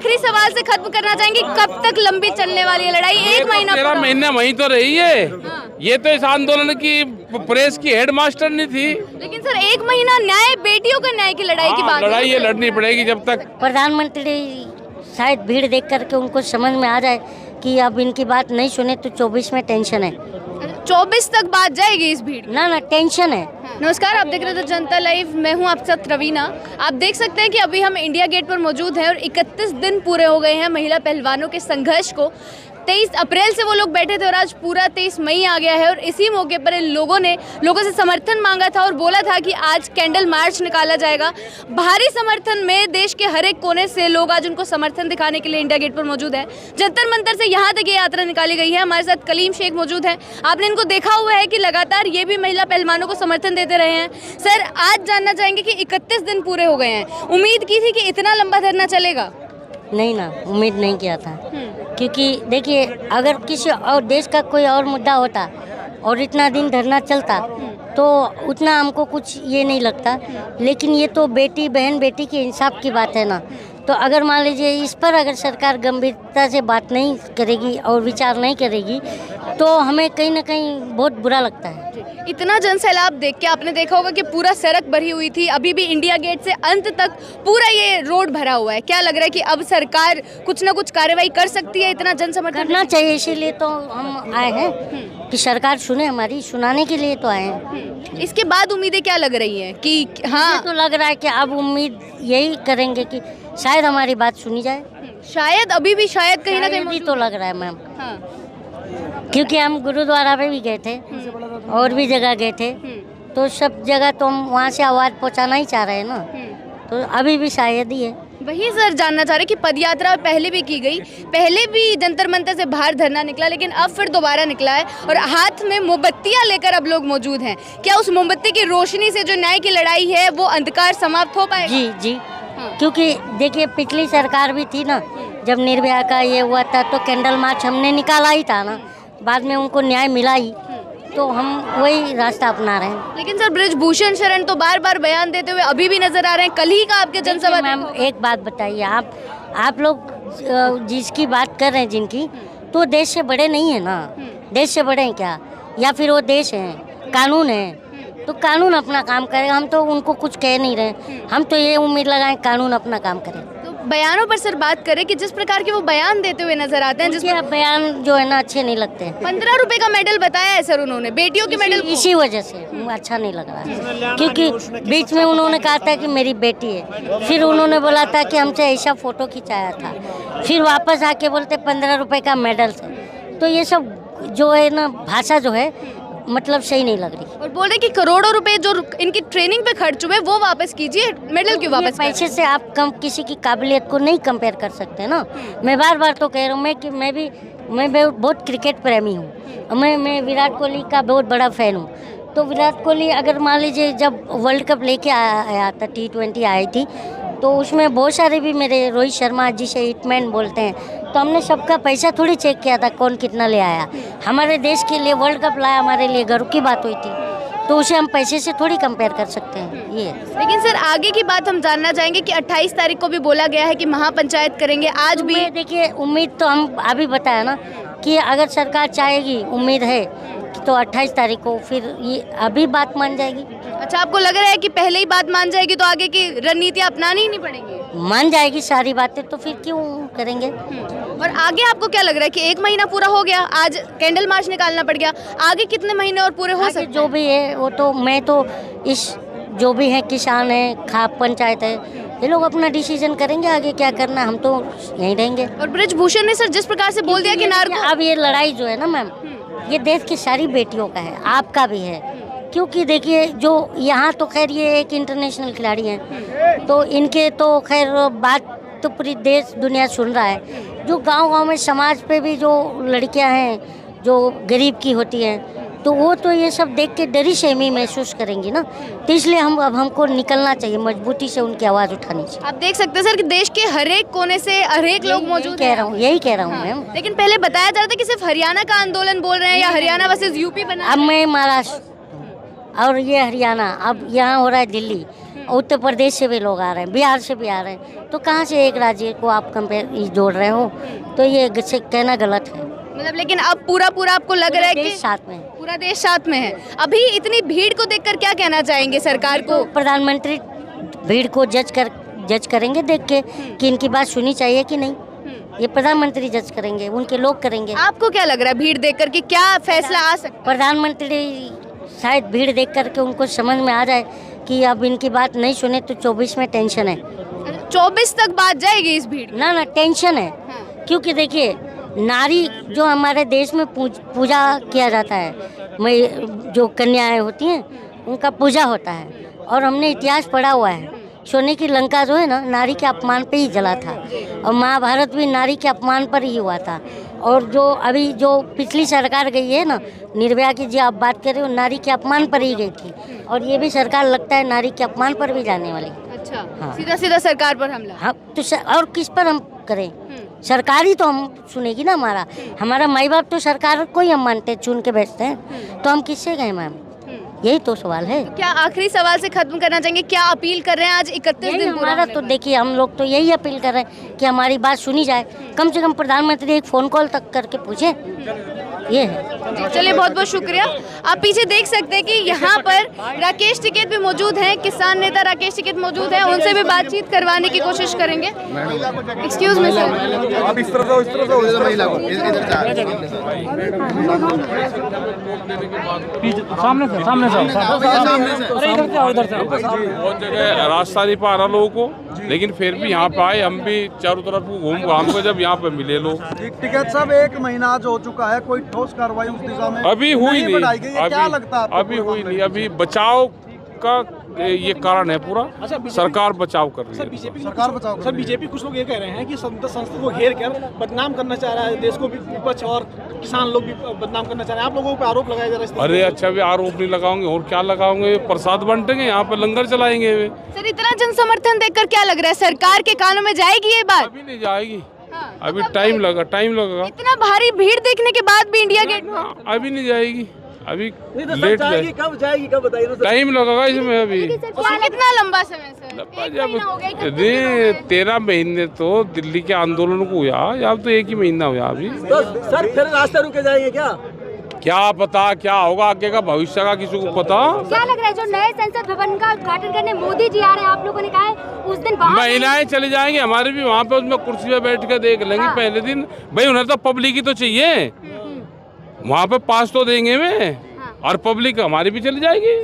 आखिरी सवाल से खत्म करना चाहेंगे, कब तक लंबी चलने वाली है लड़ाई? एक महीना 13 महीने वहीं तो रही है। ये तो इस आंदोलन की प्रेस की हेडमास्टर नहीं थी। लेकिन सर एक महीना न्याय, बेटियों का न्याय की लड़ाई की बात लड़ाई ये लड़नी पड़ेगी जब तक प्रधानमंत्री शायद भीड़ देख करके उनको समझ में आ जाए कि अब इनकी बात नहीं सुने तो 24 में टेंशन है। 24 तक बात जाएगी इस भीड़? ना टेंशन है। नमस्कार, आप देख रहे थे जनता लाइव, मैं हूं आपके साथ रवीना। आप देख सकते हैं कि अभी हम इंडिया गेट पर मौजूद हैं और 31 दिन पूरे हो गए हैं महिला पहलवानों के संघर्ष को। 23 अप्रैल से वो लोग बैठे थे और आज पूरा 23 मई आ गया है और इसी मौके पर इन लोगों से समर्थन मांगा था और बोला था कि आज कैंडल मार्च निकाला जाएगा। भारी समर्थन में देश के हर एक कोने से लोग आज उनको समर्थन दिखाने के लिए इंडिया गेट पर मौजूद है। जंतर मंतर से यहाँ तक ये यात्रा निकाली गई है। हमारे साथ कलीम शेख मौजूद है। आपने इनको देखा हुआ है कि लगातार ये भी महिला पहलवानों को समर्थन देते रहे हैं। सर, आज जानना चाहेंगे कि 31 दिन पूरे हो गए हैं, उम्मीद की थी कि इतना लंबा धरना चलेगा? नहीं ना, उम्मीद नहीं किया था। क्योंकि देखिए, अगर किसी और देश का कोई और मुद्दा होता और इतना दिन धरना चलता तो उतना हमको कुछ ये नहीं लगता। लेकिन ये तो बेटी बहन बेटी के इंसाफ की बात है ना। तो अगर मान लीजिए इस पर अगर सरकार गंभीरता से बात नहीं करेगी और विचार नहीं करेगी तो हमें कहीं ना कहीं बहुत बुरा लगता है। इतना जनसैलाब देख के आपने देखा होगा कि पूरा सड़क भरी हुई थी, अभी भी इंडिया गेट से अंत तक पूरा ये रोड भरा हुआ है। क्या लग रहा है कि अब सरकार कुछ ना कुछ कार्रवाई कर सकती है? इतना जनसमर्थन करना चाहिए, इसीलिए तो हम आए हैं कि सरकार सुने हमारी, सुनाने के लिए तो आए हैं। इसके बाद उम्मीदें क्या लग रही हैं कि हाँ, तो लग रहा है कि अब उम्मीद यही करेंगे कि शायद हमारी बात सुनी जाए। शायद अभी भी शायद कहीं ना कहीं तो लग रहा है मैम। हाँ। क्योंकि हम गुरुद्वारा पे भी गए थे और भी जगह गए थे, तो सब जगह तो हम वहाँ से आवाज़ पहुँचाना ही चाह रहे हैं ना। तो अभी भी शायद ही है। वही सर जानना चाह रहे कि पदयात्रा पहले भी की गई, पहले भी जंतर मंतर से बाहर धरना निकला, लेकिन अब फिर दोबारा निकला है और हाथ में मोमबत्तियां लेकर अब लोग मौजूद हैं। क्या उस मोमबत्ती की रोशनी से जो न्याय की लड़ाई है वो अंधकार समाप्त हो पाएगा? जी जी। क्योंकि देखिए, पिछली सरकार भी थी ना, जब निर्भया का ये हुआ था तो कैंडल मार्च हमने निकाला ही था ना। बाद में उनको न्याय मिला ही, तो हम वही रास्ता अपना रहे हैं। लेकिन सर बृजभूषण शरण तो बार बार बयान देते हुए अभी भी नजर आ रहे हैं। कल ही का आपके जनसभा। मैम एक बात बताइए, आप लोग जिसकी बात कर रहे हैं जिनकी, तो देश से बड़े नहीं है ना। देश से बड़े हैं क्या? या फिर वो देश है, कानून है, तो कानून अपना काम करेगा। हम तो उनको कुछ कह नहीं रहे, हम तो ये उम्मीद लगाएं कानून अपना काम करे। तो बयानों पर सर बात करें कि जिस प्रकार के वो बयान देते हुए नजर आते हैं, जिसके बयान जो है ना अच्छे नहीं लगते हैं। 15 रुपए का मेडल बताया है सर उन्होंने, बेटियों के मेडल। इसी वजह से अच्छा नहीं लग रहा है, क्योंकि बीच में उन्होंने कहा था कि मेरी बेटी है, फिर उन्होंने बोला था कि हमसे ऐसा फोटो खिंचाया था, फिर वापस आके बोलते 15 रुपए का मेडल से। तो ये सब जो है ना, भाषा जो है मतलब सही नहीं लग रही। और बोल रहे कि करोड़ों रुपए जो इनकी ट्रेनिंग पे खर्च हुए वो वापस कीजिए, मेडल क्यों वापस? पैसे से आप कम किसी की काबिलियत को नहीं कंपेयर कर सकते ना। मैं बार बार तो कह रहा हूँ कि मैं बहुत क्रिकेट प्रेमी हूँ। मैं विराट कोहली का बहुत बड़ा फैन हूँ। तो विराट कोहली अगर मान लीजिए जब वर्ल्ड कप लेके आया था, T20 आई थी, तो उसमें बहुत सारे भी मेरे रोहित शर्मा जिसे हिटमैन बोलते हैं, तो हमने सबका पैसा थोड़ी चेक किया था कौन कितना ले आया। हमारे देश के लिए वर्ल्ड कप लाया, हमारे लिए गर्व की बात हुई थी, तो उसे हम पैसे से थोड़ी कंपेयर कर सकते हैं ये। लेकिन सर आगे की बात हम जानना चाहेंगे कि 28 तारीख को भी बोला गया है कि महापंचायत करेंगे। आज भी देखिए, उम्मीद तो हम अभी बताया ना कि अगर सरकार चाहेगी, उम्मीद है तो 28 तारीख को फिर ये अभी बात मान जाएगी। अच्छा, आपको लग रहा है कि पहले ही बात मान जाएगी तो आगे की रणनीति अपनानी ही नहीं पड़ेगी? मान जाएगी सारी बातें तो फिर क्यों करेंगे। और आगे आपको क्या लग रहा है कि 1 महीना पूरा हो गया, आज कैंडल मार्च निकालना पड़ गया, आगे कितने महीने और पूरे हो सकते? जो भी है वो तो मैं तो इस जो भी है, किसान है, खाप पंचायत है, ये लोग अपना डिसीजन करेंगे आगे क्या करना, हम तो यहीं रहेंगे। और बृजभूषण ने सर जिस प्रकार से बोल दिया कि अब ये लड़ाई जो है ना मैम, ये देश की सारी बेटियों का है, आपका भी है। क्योंकि देखिए, जो यहाँ तो खैर ये एक इंटरनेशनल खिलाड़ी हैं, तो इनके तो खैर बात तो पूरी देश दुनिया सुन रहा है। जो गांव-गांव में समाज पे भी जो लड़कियां हैं, जो गरीब की होती हैं, तो वो तो ये सब देख के डरी सहमी महसूस करेंगी ना। तो इसलिए अब हमको निकलना चाहिए, मजबूती से उनकी आवाज़ उठानी चाहिए। आप देख सकते हैं सर कि देश के हर एक कोने से हर एक लोग मौजूद हैं। यही कह रहा हूँ मैम। लेकिन पहले बताया जा रहा था कि सिर्फ हरियाणा का आंदोलन बोल रहे हैं या हरियाणा वर्सेस यूपी बना। अब मैं महाराष्ट्र और ये हरियाणा, अब यहाँ हो रहा है दिल्ली, उत्तर प्रदेश से भी लोग आ रहे हैं, बिहार से भी आ रहे हैं, तो कहाँ से एक राज्य को आप कंपेयर जोड़ रहे हो? तो ये कहना गलत है। मतलब लेकिन अब पूरा आपको लग रहा है कि देश साथ में है। पूरा देश साथ में है। अभी इतनी भीड़ को देखकर क्या कहना चाहेंगे सरकार को? प्रधानमंत्री भीड़ को जज करेंगे देख के कि इनकी बात सुनी चाहिए कि नहीं, ये प्रधानमंत्री जज करेंगे, उनके लोग करेंगे। आपको क्या लग रहा है भीड़ देखकर कि क्या फैसला आ सकता है? प्रधानमंत्री शायद भीड़ देख करके उनको समझ में आ जाए कि अब इनकी बात नहीं सुने तो 24 में टेंशन है। 24 तक बात जाएगी इस भीड़? ना टेंशन है, क्योंकि देखिए नारी जो हमारे देश में पूजा किया जाता है, जो कन्याएं होती हैं उनका पूजा होता है, और हमने इतिहास पढ़ा हुआ है। सोने की लंका जो है ना, नारी के अपमान पे ही जला था, और महाभारत भी नारी के अपमान पर ही हुआ था। और जो अभी जो पिछली सरकार गई है ना, निर्भया की जो आप बात कर रहे हो, नारी के अपमान पर ही गई थी, और ये भी सरकार लगता है नारी के अपमान पर भी जाने वाली। अच्छा, हाँ। सीधा सरकार पर हमला? हाँ, तो और किस पर हम करें? सरकार ही तो हम सुनेगी ना हमारा माई बाप तो सरकार को ही हम मानते चुन के भेजते हैं, तो हम किससे गए मैम? यही तो सवाल है। क्या आखिरी सवाल से खत्म करना चाहेंगे, क्या अपील कर रहे हैं आज 31 दिन हमारा तो देखिए, हम लोग तो यही अपील कर रहे हैं कि हमारी बात सुनी जाए, कम से कम प्रधानमंत्री एक फ़ोन कॉल तक करके पूछे, ये है। चलिए बहुत बहुत शुक्रिया। आप पीछे देख सकते हैं कि यहाँ पर राकेश टिकैत भी मौजूद हैं, किसान नेता राकेश टिकैत मौजूद हैं, उनसे भी बातचीत करवाने की कोशिश करेंगे। एक्सक्यूज मी सर, आप इस तरह से महिला को सामने से बहुत जगह रास्ता नहीं पा रहा लोगों को, लेकिन फिर भी यहाँ पे आए, हम भी चारों तरफ घूम घाम को जब यहाँ पे मिले लोग। टिकैत साहब, 1 महीना आज हो चुका है, कोई ठोस कार्रवाई उस दिशा में अभी हुई नहीं, बढ़ाई गई है, क्या लगता है आपको? अभी हुई नहीं, अभी बचाव का ये कारण है पूरा। सरकार बचाव कर रही है। सरकार बचाओ। सर बीजेपी कुछ लोग ये कह रहे हैं कि संसद को घेर कर बदनाम करना चाह रहा है, देश को भी, विपक्ष और किसान लोग भी बदनाम करना चाह रहे हैं। आप लोगों पे आरोप लगाया जा रहा है। अरे अच्छा, भी आरोप नहीं लगाओगे और क्या लगाओगे? प्रसाद बांटेंगे, यहाँ पे लंगर चलाएंगे वे। सर इतना जन समर्थन देखकर क्या लग रहा है, सरकार के कानों में जाएगी ये बात? अभी नहीं जाएगी, अभी टाइम लगेगा। इतना भारी भीड़ देखने के बाद भी इंडिया गेट अभी नहीं जाएगी, अभी लेट जाएगी, कब जाएगी, कब बताइए ना। टाइम लगेगा इसमें अभी। कितना लंबा समय सर? एक महीना हो गया, 31 दिन हो गए। 13 महीने तो दिल्ली के आंदोलन को हुआ, या तो 1 ही महीना हुआ अभी। तो सर फिर रास्ते रुके जाएंगे क्या पता क्या होगा आगे का, भविष्य का किसी को पता। क्या लग रहा है जो नए संसद भवन का उद्घाटन करने मोदी जी आ रहे हैं, आप लोगों ने कहा है उस दिन महिलाएं चली जाएंगी, हमारे भी वहाँ पे उसमें कुर्सी पे बैठ कर देख लेंगे। पहले दिन भाई उन्हें तो पब्लिक ही तो चाहिए, वहाँ पे पास तो देंगे वे, और पब्लिक हमारी भी चली जाएगी।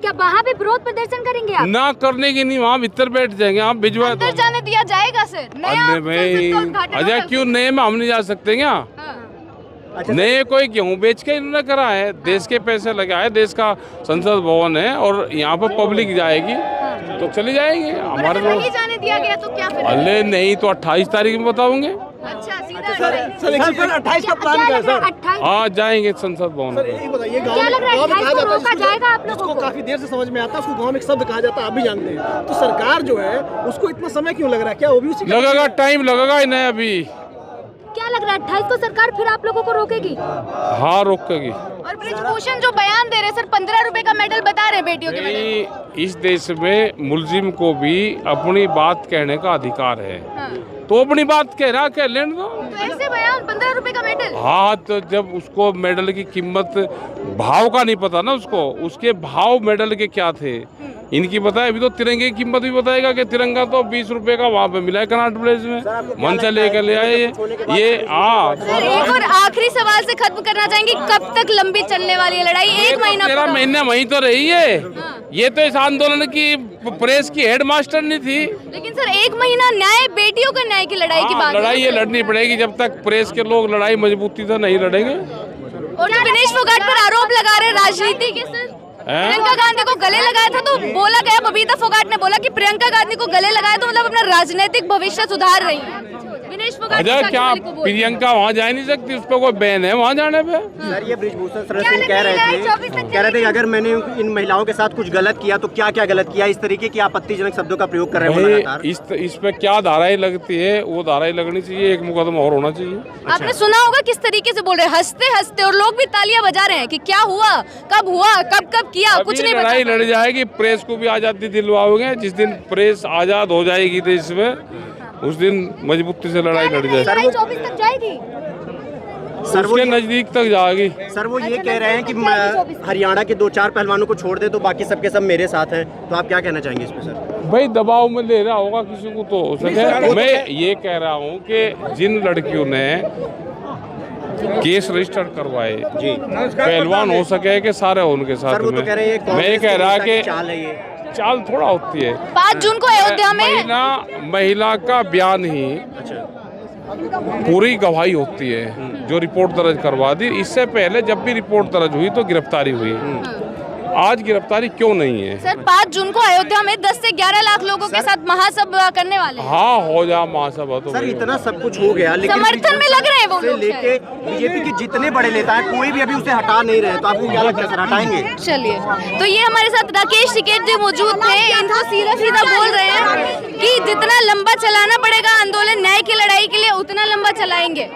क्या वहाँ पे विरोध प्रदर्शन करेंगे आप? ना करने की नहीं, वहाँ भीतर बैठ जाएंगे। आप भिजवा अंदर जाने दिया जाएगा सर? नया भाई, अजय क्यों नए में हम नहीं जा सकते क्या? नए कोई गेहूँ बेच के इन्होंने करा है, देश के पैसे लगाए, देश का संसद भवन है, और यहाँ पर पब्लिक जाएगी तो चली जाएंगे। हमारे लोग नहीं जाने दिया गया तो क्या फिर? अल्ले नहीं तो 28 तारीख में बताऊंगे। अच्छा, सीधा सर 28 का प्लान क्या है सर? 28 हाँ जाएंगे संसद भवन। सर ये बताइए, गाँव क्या लग रहा है, में कहा 28 को जाता रोका है जाएगा आप लोगों जिसको को? काफी देर से समझ में आता है, उसको गाँव में एक शब्द कहा जाता है, आप भी जानते हैं। तो सरकार जो है उसको इतना समय क्यों लग रहा है? क्या वो भी उसी लगेगा, टाइम लगेगा इन्हें अभी। क्या लग रहा है 28 को सरकार फिर आप लोगों को रोकेगी? हाँ रोकेगी। और ब्रिजभूषण जो बयान दे रहे सर, 15 रुपए का मेडल बता रहे बेटियों के बदले। भाई, इस देश में मुलजिम को भी अपनी बात कहने का अधिकार है, तो अपनी बात कह रहा, कह लेने दो। तो ऐसे बयान 15 रुपए का मेडल? हाँ, तो जब उसको मेडल की कीमत भाव का नहीं पता ना, उसके भाव मेडल के क्या थे इनकी बताए। अभी तो तिरंगे की कीमत भी बताएगा कि तिरंगा तो 20 रुपए का वहाँ पे मिला है कनाट प्लेस में, मन से लेकर ले आए ये। हाँ सर एक और आखिरी सवाल से खत्म करना चाहेंगे, कब तक लंबी चलने वाली है लड़ाई? 1 महीना 13 पूरा। महीने वहीं तो रही है। ये तो इस आंदोलन की प्रेस की हेडमास्टर नहीं थी। लेकिन सर 1 महीना न्याय, बेटियों के न्याय की लड़ाई की बात लड़ाई ये लड़नी पड़ेगी जब तक प्रेस के लोग लड़ाई मजबूती से नहीं लड़ेंगे। और जो दिनेश फोगाट पर आरोप लगा रहे राजनीति के सर, प्रियंका गांधी को गले लगाया था तो बोला गया, बबीता फोगाट ने बोला कि प्रियंका गांधी को गले लगाया तो मतलब अपना राजनीतिक भविष्य सुधार रही है। विनेश फोगाट अजय साक्षी क्या मलिक को बोल रहे हैं। प्रियंका वहाँ जा ही नहीं सकती, उस पर कोई बैन है वहाँ जाने पे? सर ये ब्रिजभूषण शरण क्या सिंह कह लगने रहे लगा है? 24 थे तक कह रहे थे कि अगर मैंने इन महिलाओं के साथ कुछ गलत किया तो क्या क्या गलत किया, इस तरीके की आपत्तिजनक शब्दों का प्रयोग कर रहे हैं वो लगातार। भाई इस पे क्या धाराएं लगती है, वो धाराएं लगनी चाहिए, एक मुकदमा और होना चाहिए। आपने सुना होगा किस तरीके से बोल रहे हैं, हंसते हंसते, और लोग भी तालियां बजा रहे हैं कि क्या हुआ, कब किया, कुछ अभी नहीं लड़ाई बता। लड़ जाएगी, प्रेस को भी आज़ादी दिलवाओगे। जिस दिन प्रेस आज़ाद हो जाएगी देश में, उस दिन मजबूती से लड़ाई लड़ जाएगी, लड़ाई 24 तक जाएगी। सर वो उसके नजदीक तक जाएगी। सर वो ये कह रहे हैं कि हरियाणा के 2-4 पहलवानों को छोड़ दे तो बाकी सबके सब मेरे साथ हैं, तो आप क्या कहना चाहेंगे इस पे सर? भाई दबाव में ले रहा होगा किसी को तो हो सके। मैं ये कह रहा हूँ कि जिन लड़कियों ने केस रजिस्टर करवाए जी पहलवान हो सके कि सारे हो उनके साथ सर वो तो में। कह रहे हैं मैं ये कह रहा कि चाल है ये। चाल थोड़ा होती है। 5 जून को अयोध्या में महिला का बयान ही अच्छा पूरी गवाही होती है जो रिपोर्ट दर्ज करवा दी। इससे पहले जब भी रिपोर्ट दर्ज हुई तो गिरफ्तारी हुई, आज गिरफ्तारी क्यों नहीं है? सर 5 जून को अयोध्या में 10 से 11 लाख लोगों के साथ महासभा करने वाले हैं। हाँ हो जा महासभा तो सर भाई। इतना सब कुछ हो गया लेकिन समर्थन में लग रहे हैं वो से लोग लेके बीजेपी के जितने बड़े नेता हैं कोई भी अभी उसे हटा नहीं रहे, तो आपको क्या लगता है सर हटाएंगे? चलिए, तो ये हमारे साथ राकेश टिकैत जी मौजूद थे। इनको सीधा सीधा बोल रहे हैं कि जितना लंबा चलाना पड़ेगा आंदोलन न्याय की लड़ाई के लिए, उतना लंबा चलाएंगे।